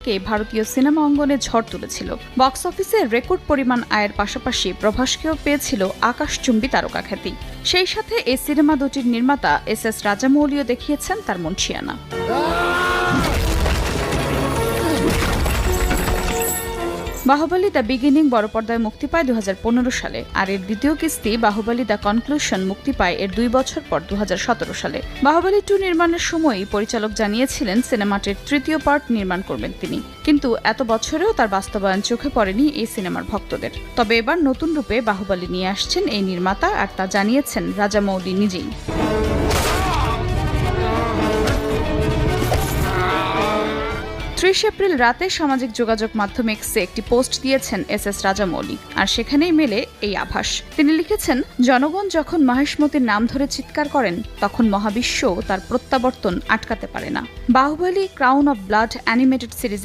থেকে ভারতীয় সিনেমা অঙ্গনে ঝড় তুলেছিল। বক্স অফিসে রেকর্ড পরিমাণ আয়ের পাশাপাশি প্রভাসকেও পেয়েছিল আকাশচুম্বী তারকা খ্যাতি। সেই সাথে এই সিনেমা দুটির নির্মাতা এস রাজামৌলিও দেখিয়েছেন তার মুনশিয়ানা। বাহুবলী দ্য বিগিনিং বড় পর্দায় মুক্তি পায় 2015 সালে, আর এর দ্বিতীয় কিস্তি বাহুবলী দ্য কনক্লুশন মুক্তি পায় এর 2 বছর পর 2017 সালে। বাহুবলী 2 নির্মাণের সময়ই পরিচালক জানিয়েছিলেন সিনেমাটির তৃতীয় পার্ট নির্মাণ করবেন তিনি, কিন্তু এত বছরেও তার বাস্তবায়ন চোখে পড়েনি এই সিনেমার ভক্তদের। তবে এবার নতুন রূপে বাহুবলী নিয়ে আসছেন এই নির্মাতা, আর তা জানিয়েছেন রাজামৌলি নিজেই। 30 এপ্রিল রাতে সামাজিক যোগাযোগ মাধ্যম এক্সে একটি পোস্ট দিয়েছেন এস রাজামৌলি, আর সেখানেই মেলে এই আভাস। তিনি লিখেছেন, জনগণ যখন মহেশমতির নাম ধরে চিৎকার করেন তখন মহাবিশ্ব তার প্রত্যাবর্তন আটকাতে পারে না। Baahubali crown of blood animated series